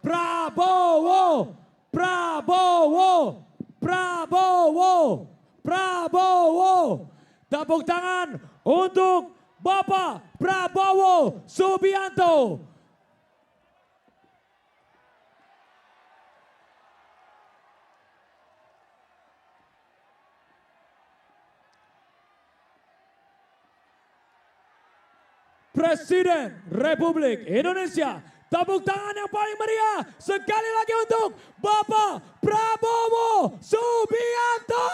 Prabowo, Prabowo, Prabowo, Prabowo. Tepuk tangan untuk Bapak Prabowo Subianto. Presiden Republik Indonesia. Tepuk tangan yang paling meriah sekali lagi untuk Bapak Prabowo Subianto.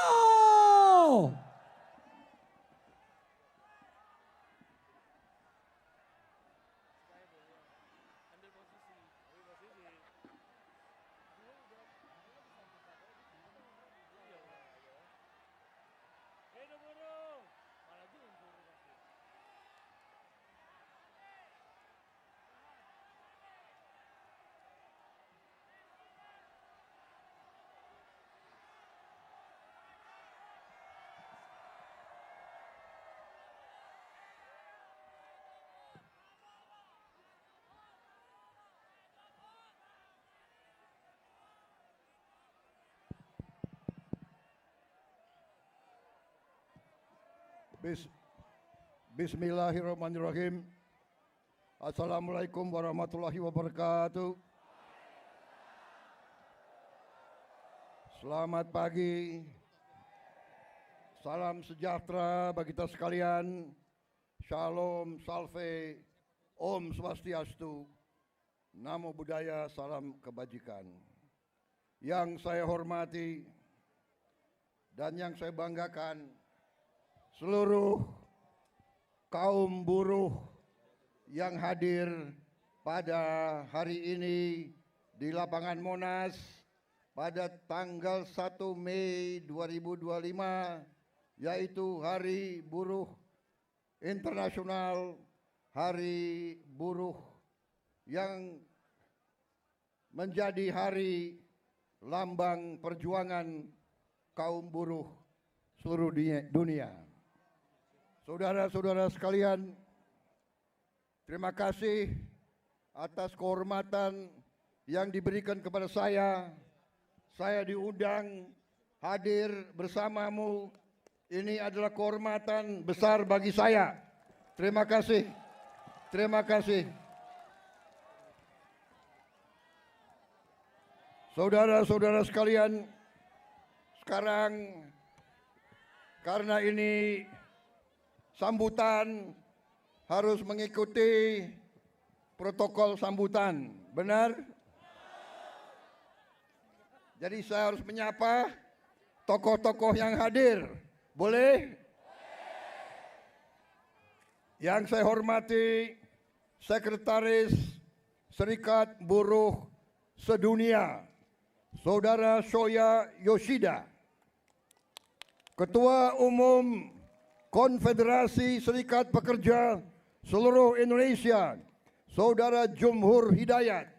Bismillahirrahmanirrahim. Assalamualaikum warahmatullahi wabarakatuh. Selamat pagi. Salam sejahtera bagi kita sekalian. Shalom, salve, Om Swastiastu. Namo Buddhaya, salam kebajikan. Yang saya hormati dan yang saya banggakan, seluruh kaum buruh yang hadir pada hari ini di lapangan Monas pada tanggal 1 Mei 2025, yaitu Hari Buruh Internasional, Hari Buruh yang menjadi hari lambang perjuangan kaum buruh seluruh dunia. Saudara-saudara sekalian, terima kasih atas kehormatan yang diberikan kepada saya. Saya diundang hadir bersamamu. Ini adalah kehormatan besar bagi saya. Terima kasih. Terima kasih. Saudara-saudara sekalian, sekarang karena ini sambutan harus mengikuti protokol sambutan, benar? Jadi saya harus menyapa tokoh-tokoh yang hadir, boleh? Yang saya hormati Sekretaris Serikat Buruh Sedunia, Saudara Shoya Yoshida, Ketua Umum Konfederasi Serikat Pekerja Seluruh Indonesia, Saudara Jumhur Hidayat,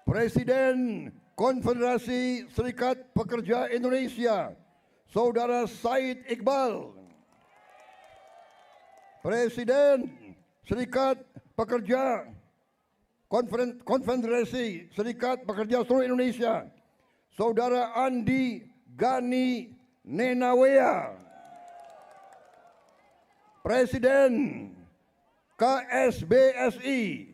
Presiden Konfederasi Serikat Pekerja Indonesia, Saudara Said Iqbal, Presiden Serikat Pekerja Konfederasi Serikat Pekerja Seluruh Indonesia, Saudara Andi Gani Nenawea, Presiden KSBSI,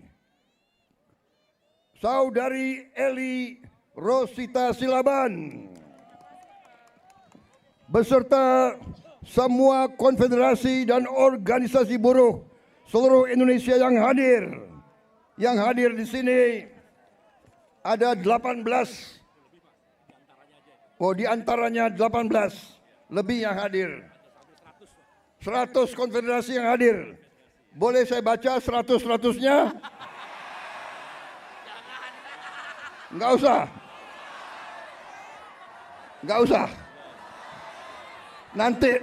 Saudari Eli Rosita Silaban, beserta semua konfederasi dan organisasi buruh seluruh Indonesia yang hadir. Yang hadir di sini ada 18. Oh, di antaranya 18 lebih yang hadir. 100 konfederasi yang hadir. Boleh saya baca 100-100-nya? Enggak usah. Enggak usah.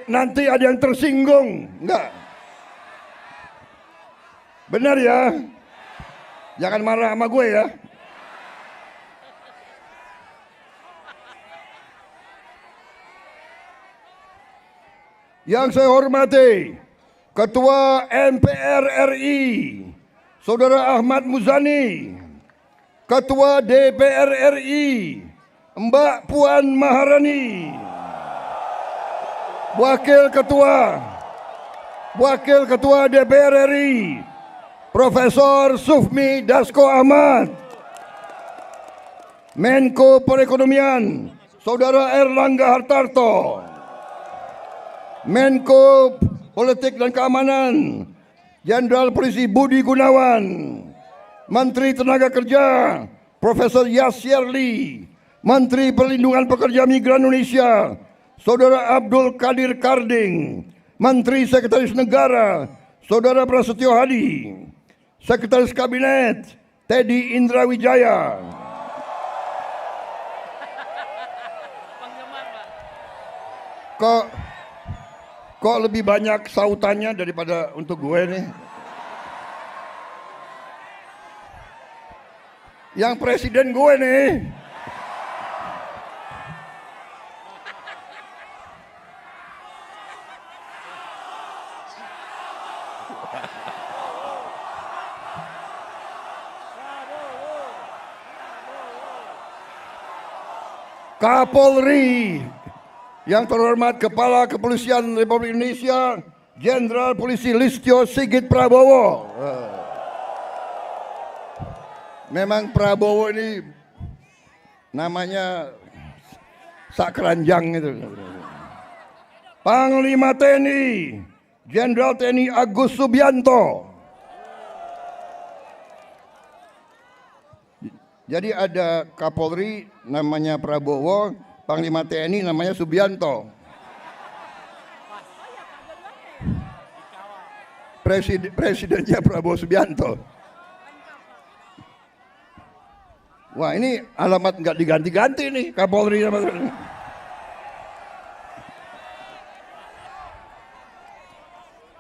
Nanti ada yang tersinggung. Enggak. Benar ya? Jangan marah sama gue ya. Yang saya hormati Ketua MPR RI Saudara Ahmad Muzani, Ketua DPR RI, Mbak Puan Maharani, Wakil Ketua DPR RI, Profesor Sufmi Dasko Ahmad, Menko Perekonomian, Saudara Erlangga Hartarto, Menko Politik dan Keamanan, Jenderal Polisi Budi Gunawan, Menteri Tenaga Kerja, Profesor Yasirli, Menteri Perlindungan Pekerja Migran Indonesia, Saudara Abdul Qadir Karding, Menteri Sekretaris Negara, Saudara Prasetyo Hadi, Sekretaris Kabinet, Teddy Indra Wijaya. Kok lebih banyak sautannya daripada untuk gue nih? Yang presiden gue nih. Kapolri, yang terhormat Kepala Kepolisian Republik Indonesia, Jenderal Polisi Listio Sigit Prabowo. Memang Prabowo ini namanya sakranjang itu. Panglima TNI, Jenderal TNI Agus Subianto. Jadi ada Kapolri namanya Prabowo, Panglima TNI namanya Subianto. Presidennya Prabowo Subianto. Wah, ini alamat nggak diganti-ganti nih Kapolri sama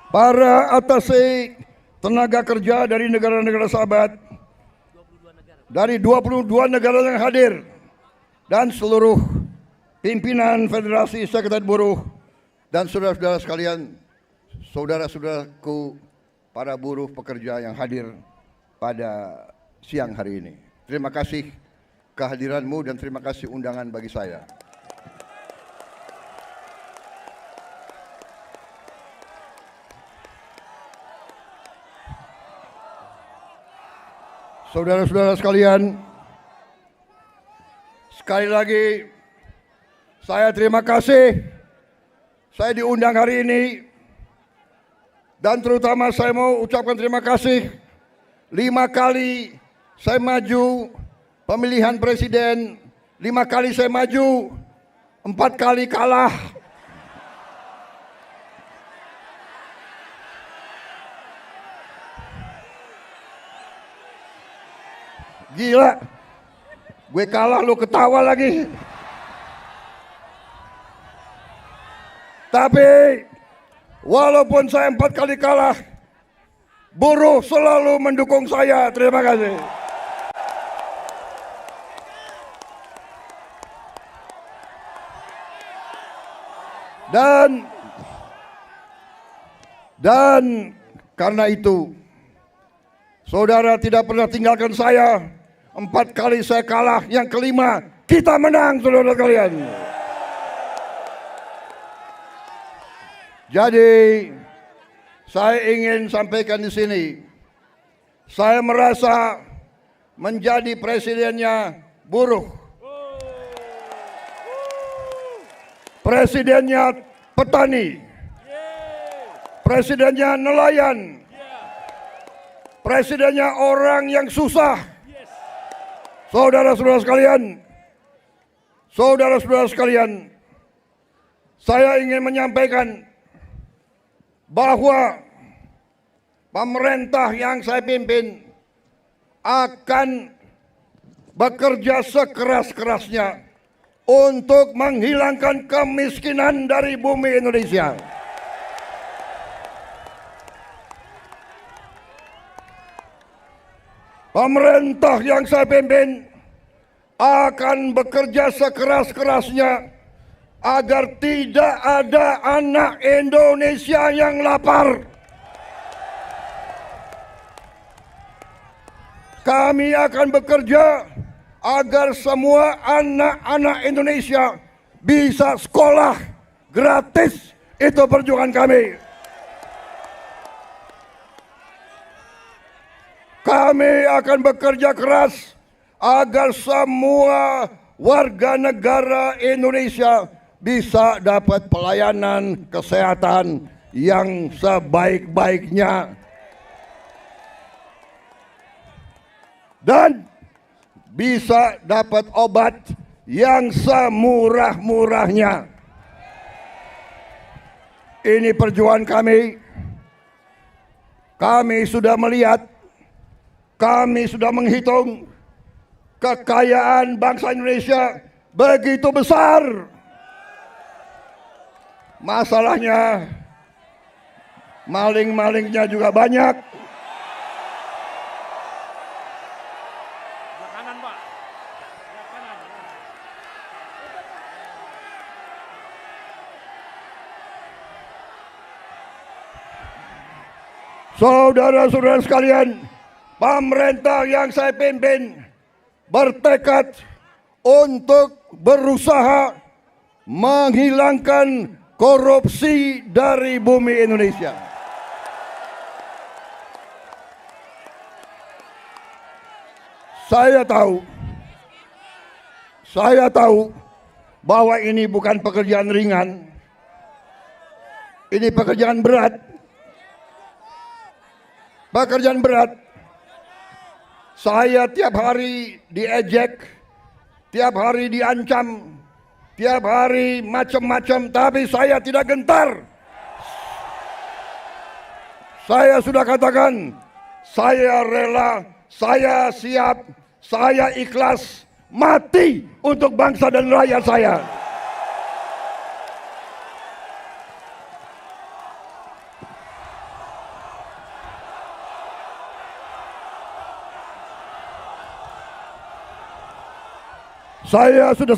para atase tenaga kerja dari negara-negara sahabat, dari 22 negara yang hadir, dan seluruh pimpinan Federasi Sekretariat Buruh, dan saudara-saudara sekalian, saudara-saudaraku para buruh pekerja yang hadir pada siang hari ini. Terima kasih kehadiranmu dan terima kasih undangan bagi saya. Saudara-saudara sekalian, sekali lagi saya terima kasih saya diundang hari ini, dan terutama saya mau ucapkan terima kasih 5 kali saya maju pemilihan presiden, 5 kali saya maju, 4 kali kalah. Gila, gue kalah lu ketawa lagi. Tapi walaupun saya 4 kali kalah, buruh selalu mendukung saya. Terima kasih. Dan karena itu, saudara tidak pernah tinggalkan saya. 4 kali saya kalah, yang kelima kita menang, saudara kalian. Jadi saya ingin sampaikan di sini, saya merasa menjadi presidennya buruh, presidennya petani, presidennya nelayan, presidennya orang yang susah. Saudara-saudara sekalian, saya ingin menyampaikan bahwa pemerintah yang saya pimpin akan bekerja sekeras-kerasnya untuk menghilangkan kemiskinan dari bumi Indonesia. Pemerintah yang saya pimpin akan bekerja sekeras-kerasnya agar tidak ada anak Indonesia yang lapar. Kami akan bekerja agar semua anak-anak Indonesia bisa sekolah gratis. Itu perjuangan kami. Kami akan bekerja keras agar semua warga negara Indonesia bisa dapat pelayanan kesehatan yang sebaik-baiknya dan bisa dapat obat yang semurah-murahnya. Ini perjuangan kami. Kami sudah melihat, kami sudah menghitung kekayaan bangsa Indonesia begitu besar. Masalahnya maling-malingnya juga banyak. Saudara-saudara sekalian, pemerintah yang saya pimpin bertekad untuk berusaha menghilangkan korupsi dari bumi Indonesia. Saya tahu bahwa ini bukan pekerjaan ringan. Ini pekerjaan berat. Pekerjaan berat. Saya tiap hari diejek, tiap hari diancam, tiap hari macam-macam, tapi saya tidak gentar. Saya sudah katakan, saya rela, saya siap, saya ikhlas mati untuk bangsa dan rakyat saya. Saya sudah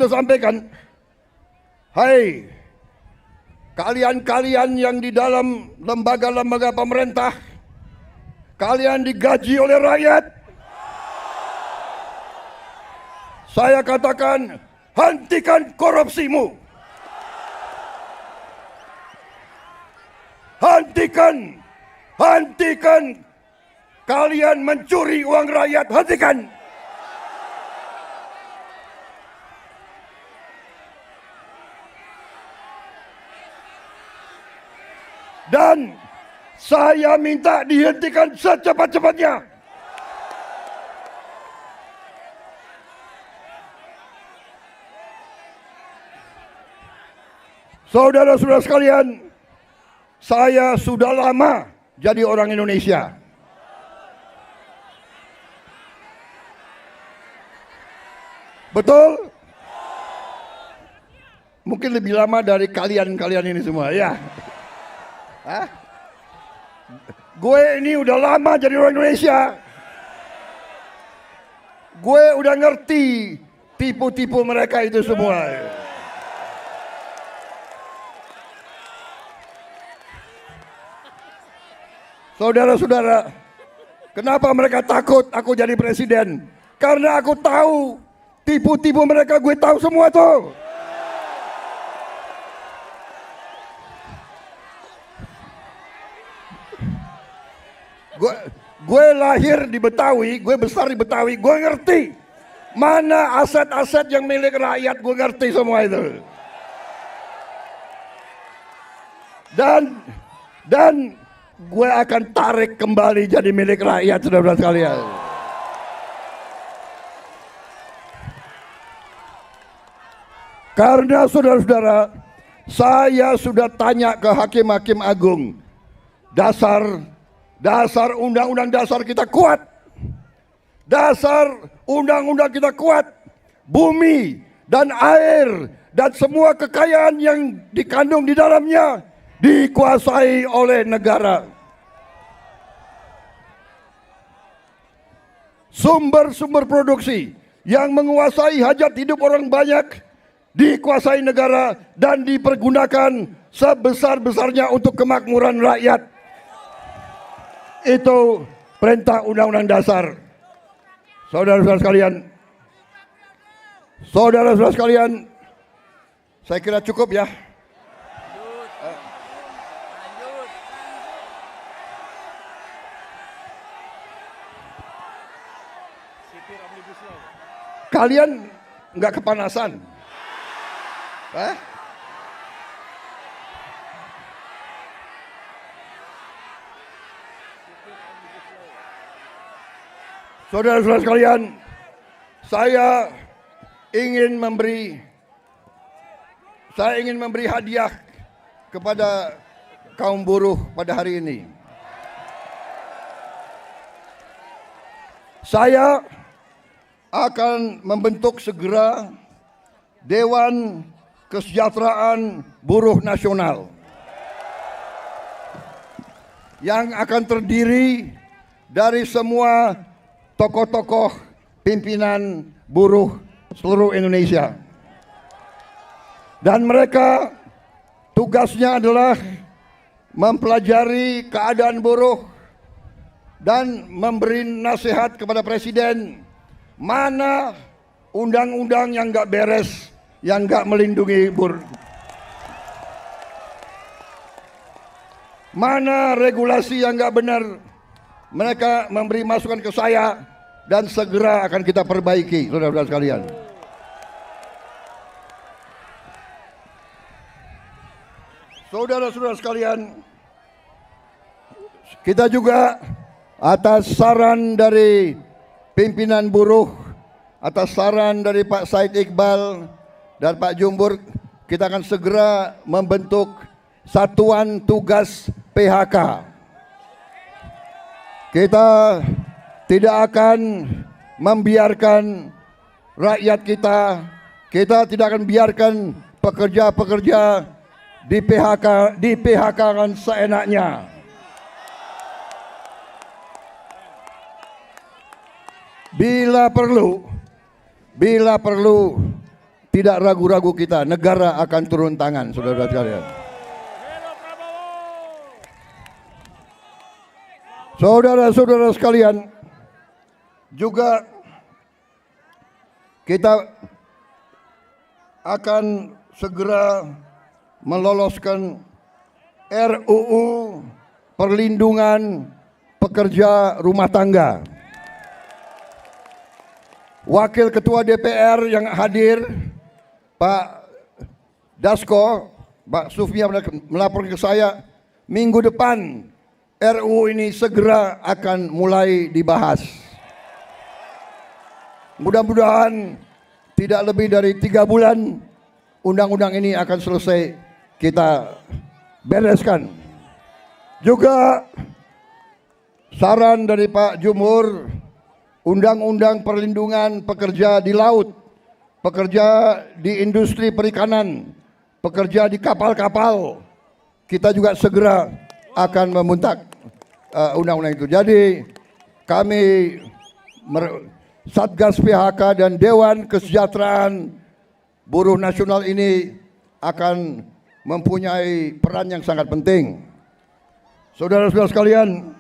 sampaikan, hai kalian-kalian yang di dalam lembaga-lembaga pemerintah, kalian digaji oleh rakyat. Saya katakan, hentikan korupsimu. Hentikan kalian mencuri uang rakyat, hentikan. Dan saya minta dihentikan secepat-cepatnya. Saudara-saudara sekalian, saya sudah lama jadi orang Indonesia. Betul? Mungkin lebih lama dari kalian-kalian ini semua, ya. Hah? Gue ini udah lama jadi orang Indonesia. Gue udah ngerti tipu-tipu mereka itu semua. Saudara-saudara, kenapa mereka takut aku jadi presiden? Karena aku tahu tipu-tipu mereka, gue tahu semua tuh. Gue lahir di Betawi, gue besar di Betawi, gue ngerti mana aset-aset yang milik rakyat, gue ngerti semua itu. Dan gue akan tarik kembali jadi milik rakyat, saudara-saudara sekalian. Karena saudara-saudara, saya sudah tanya ke hakim-hakim agung, Dasar undang-undang dasar kita kuat. Dasar undang-undang kita kuat. Bumi dan air dan semua kekayaan yang dikandung di dalamnya dikuasai oleh negara. Sumber-sumber produksi yang menguasai hajat hidup orang banyak dikuasai negara dan dipergunakan sebesar-besarnya untuk kemakmuran rakyat. perintah Undang-Undang Dasar. Saudara-saudara sekalian, saya kira cukup ya. Kalian nggak kepanasan? Saudara-saudara sekalian, saya ingin memberi hadiah kepada kaum buruh pada hari ini. Saya akan membentuk segera Dewan Kesejahteraan Buruh Nasional yang akan terdiri dari semua tokoh-tokoh pimpinan buruh seluruh Indonesia. Dan mereka tugasnya adalah mempelajari keadaan buruh dan memberi nasihat kepada Presiden mana undang-undang yang nggak beres, yang nggak melindungi buruh, mana regulasi yang nggak benar. Mereka memberi masukan ke saya dan segera akan kita perbaiki, saudara-saudara sekalian. Saudara-saudara sekalian, kita juga atas saran dari pimpinan buruh, atas saran dari Pak Said Iqbal dan Pak Jumbur, kita akan segera membentuk Satuan Tugas PHK. Kita tidak akan membiarkan rakyat kita tidak akan biarkan pekerja-pekerja di PHK-kan seenaknya. Bila perlu, tidak ragu-ragu kita, negara akan turun tangan, saudara-saudara sekalian. Saudara-saudara sekalian, juga kita akan segera meloloskan RUU Perlindungan Pekerja Rumah Tangga. Wakil Ketua DPR yang hadir, Pak Dasko, Pak Sufmi melapor ke saya, minggu depan RUU ini segera akan mulai dibahas. Mudah-mudahan tidak lebih dari 3 bulan undang-undang ini akan selesai kita bereskan. Juga saran dari Pak Jumhur, undang-undang perlindungan pekerja di laut, pekerja di industri perikanan, pekerja di kapal-kapal, kita juga segera akan membentuk undang-undang itu. Jadi kami Satgas PHK dan Dewan Kesejahteraan Buruh Nasional ini akan mempunyai peran yang sangat penting. Saudara-saudara sekalian,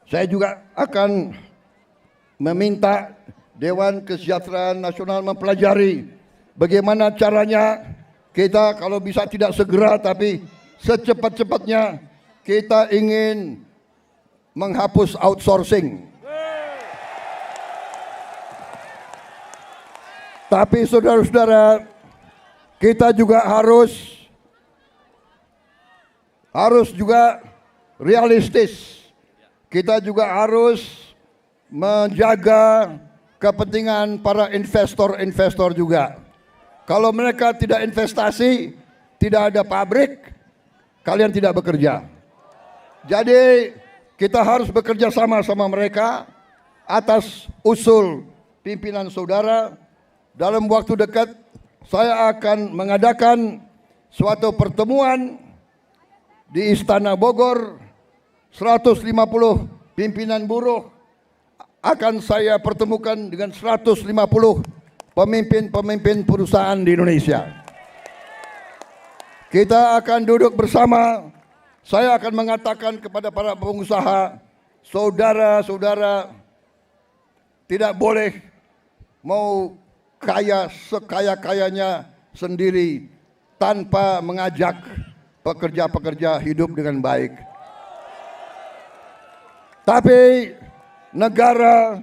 saya juga akan meminta Dewan Kesejahteraan Nasional mempelajari bagaimana caranya kita kalau bisa tidak segera tapi secepat-cepatnya kita ingin menghapus outsourcing. Tapi saudara-saudara, kita juga harus juga realistis. Kita juga harus menjaga kepentingan para investor juga. Kalau mereka tidak investasi, tidak ada pabrik, kalian tidak bekerja. Jadi kita harus bekerja sama mereka atas usul pimpinan saudara. Dalam waktu dekat saya akan mengadakan suatu pertemuan di Istana Bogor. 150 pimpinan buruh akan saya pertemukan dengan 150 pemimpin perusahaan di Indonesia. Kita akan duduk bersama. Saya akan mengatakan kepada para pengusaha, saudara-saudara tidak boleh mau kaya sekaya-kayanya sendiri tanpa mengajak pekerja-pekerja hidup dengan baik. Tapi negara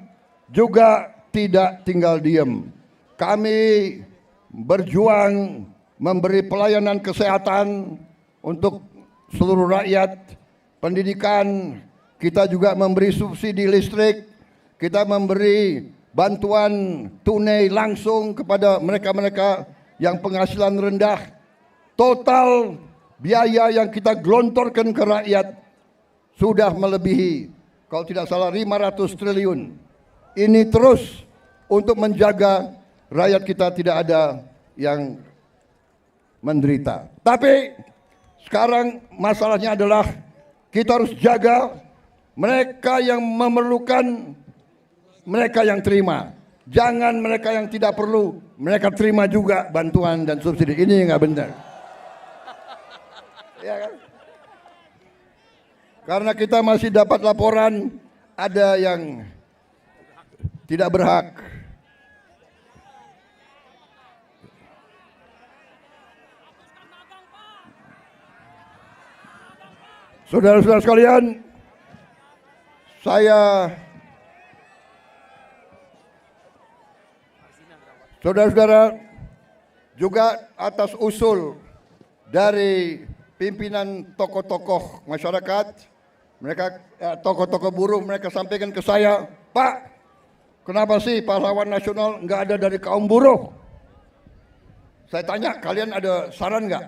juga tidak tinggal diam. Kami berjuang memberi pelayanan kesehatan untuk seluruh rakyat, pendidikan, kita juga memberi subsidi listrik, kita memberi bantuan tunai langsung kepada mereka-mereka yang penghasilan rendah. Total biaya yang kita gelontorkan ke rakyat sudah melebihi, kalau tidak salah, 500 triliun. Ini terus untuk menjaga rakyat kita tidak ada yang menderita. Tapi sekarang masalahnya adalah kita harus jaga mereka yang memerlukan, mereka yang terima. Jangan mereka yang tidak perlu, mereka terima juga bantuan dan subsidi. Ini nggak benar. Ya kan? Karena kita masih dapat laporan ada yang tidak berhak. Saudara-saudara sekalian, saudara-saudara, juga atas usul dari pimpinan tokoh-tokoh masyarakat, mereka tokoh-tokoh buruh, mereka sampaikan ke saya, Pak, kenapa sih pahlawan nasional nggak ada dari kaum buruh? Saya tanya, kalian ada saran nggak?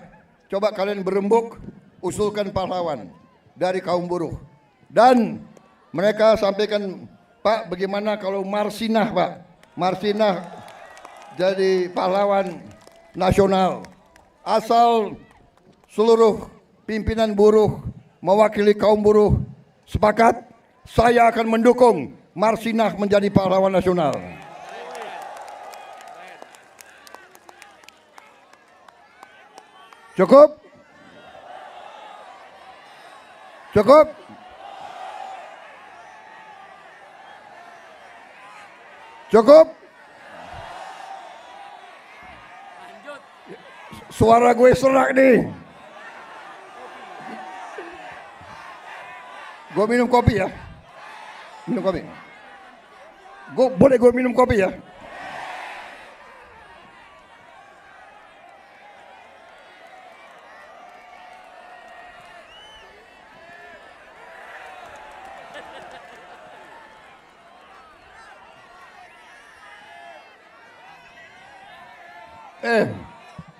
Coba kalian berembuk, usulkan pahlawan dari kaum buruh. Dan mereka sampaikan, Pak, bagaimana kalau Marsinah, Pak? Marsinah jadi pahlawan nasional. Asal seluruh pimpinan buruh mewakili kaum buruh sepakat, saya akan mendukung Marsinah menjadi pahlawan nasional. Cukup? Cukup? Cukup? Suara gue serak nih. Gue minum kopi ya. Minum kopi. Boleh gue minum kopi ya?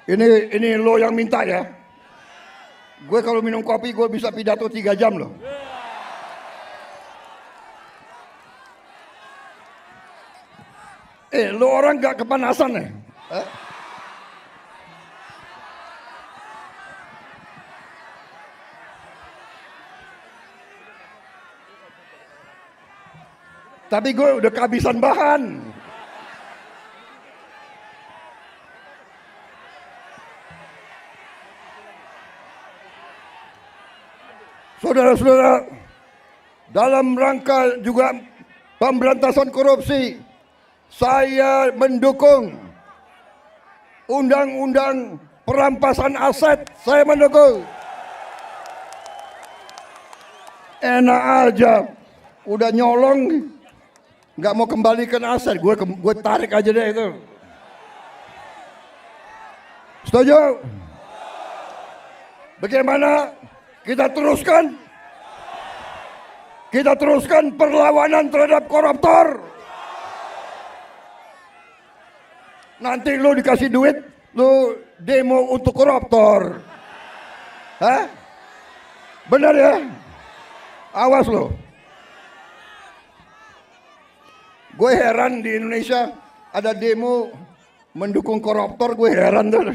Ini lo yang minta ya. Gue kalau minum kopi gue bisa pidato 3 jam loh. Lo orang gak kepanasan ya? Tapi gue udah kehabisan bahan. Saudara-saudara, dalam rangka juga pemberantasan korupsi, saya mendukung undang-undang perampasan aset. Saya mendukung. Enak aja, udah nyolong, nggak mau kembalikan aset, gue tarik aja deh itu. Setuju? Bagaimana? Kita teruskan perlawanan terhadap koruptor. Nanti lu dikasih duit, lu demo untuk koruptor. Hah? Benar ya? Awas lo. Gue heran di Indonesia ada demo mendukung koruptor, gue heran tuh.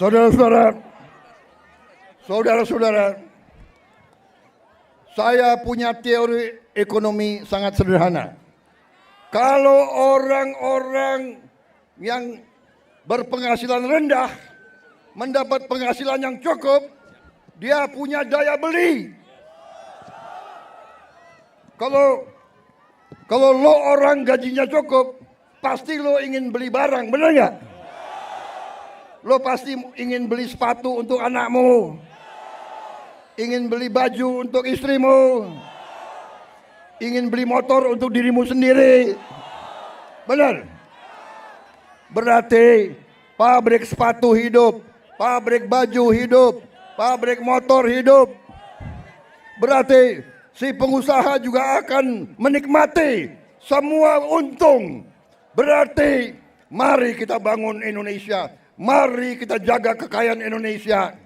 Saudara-saudara, Saya punya teori ekonomi sangat sederhana. Kalau orang-orang yang berpenghasilan rendah mendapat penghasilan yang cukup, dia punya daya beli. Kalau lo orang gajinya cukup, pasti lo ingin beli barang, benar nggak? Lo pasti ingin beli sepatu untuk anakmu, ingin beli baju untuk istrimu, ingin beli motor untuk dirimu sendiri, benar? Berarti pabrik sepatu hidup, pabrik baju hidup, pabrik motor hidup. Berarti si pengusaha juga akan menikmati semua untung. Berarti mari kita bangun Indonesia, mari kita jaga kekayaan Indonesia,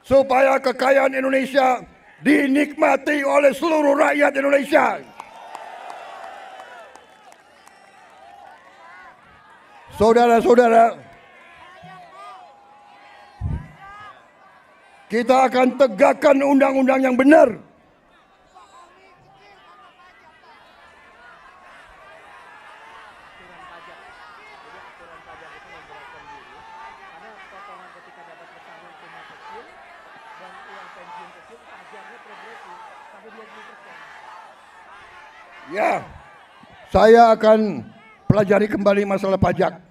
supaya kekayaan Indonesia dinikmati oleh seluruh rakyat Indonesia. Saudara-saudara, kita akan tegakkan undang-undang yang benar. Ya, saya akan pelajari kembali masalah pajak.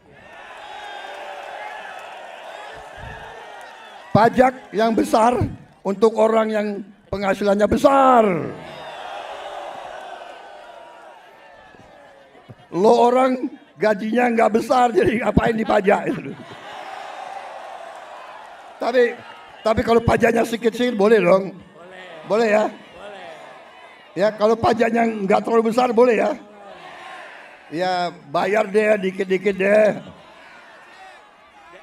Pajak yang besar untuk orang yang penghasilannya besar. Lo orang gajinya nggak besar, jadi ngapain dipajak? Tapi kalau pajaknya sedikit-sedikit boleh dong? Boleh ya? Ya, kalau pajaknya nggak terlalu besar boleh ya? Ya, bayar deh dikit-dikit deh.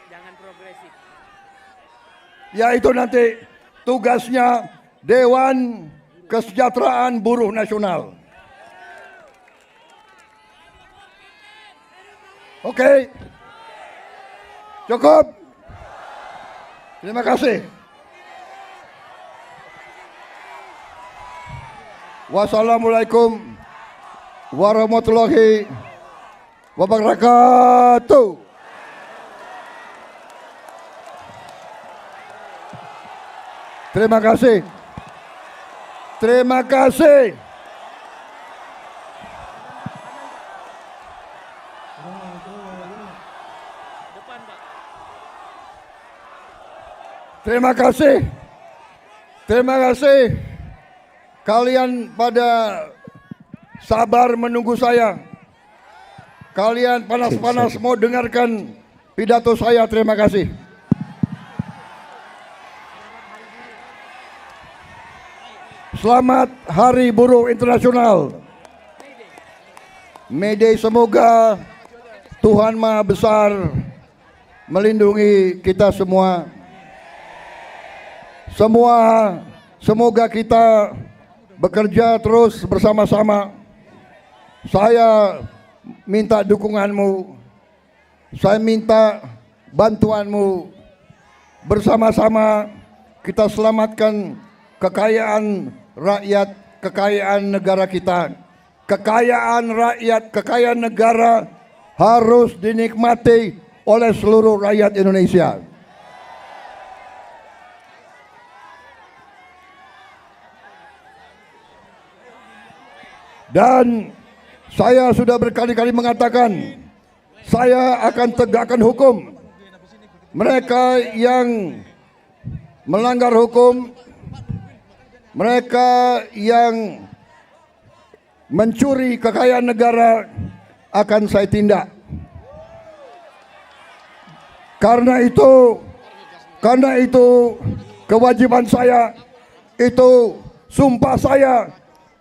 Jangan progresif. Ya, itu nanti tugasnya Dewan Kesejahteraan Buruh Nasional. Oke. Cukup. Terima kasih. Wassalamualaikum warahmatullahi wabarakatuh. Terima kasih. Terima kasih. Terima kasih. Terima kasih. Kalian pada sabar menunggu saya. Kalian panas-panas mau dengarkan pidato saya. Terima kasih. Selamat Hari Buruh Internasional. May Day, semoga Tuhan Maha Besar melindungi kita semua. Semoga kita bekerja terus bersama-sama. Saya minta dukunganmu. Saya minta bantuanmu. Bersama-sama kita selamatkan kekayaan rakyat, kekayaan negara kita. Kekayaan rakyat, kekayaan negara harus dinikmati oleh seluruh rakyat Indonesia. Dan saya sudah berkali-kali mengatakan, saya akan tegakkan hukum. Mereka yang melanggar hukum, mereka yang mencuri kekayaan negara akan saya tindak. Karena itu kewajiban saya, itu sumpah saya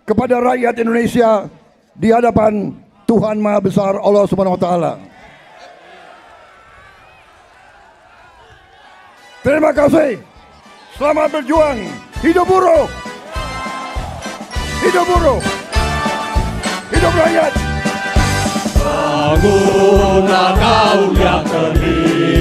kepada rakyat Indonesia di hadapan Tuhan Maha Besar Allah Subhanahu wa taala. Terima kasih. Selamat berjuang. Hidup buruh. Hidup buruh. Hidup rakyat. Bangunlah kau yang terhina.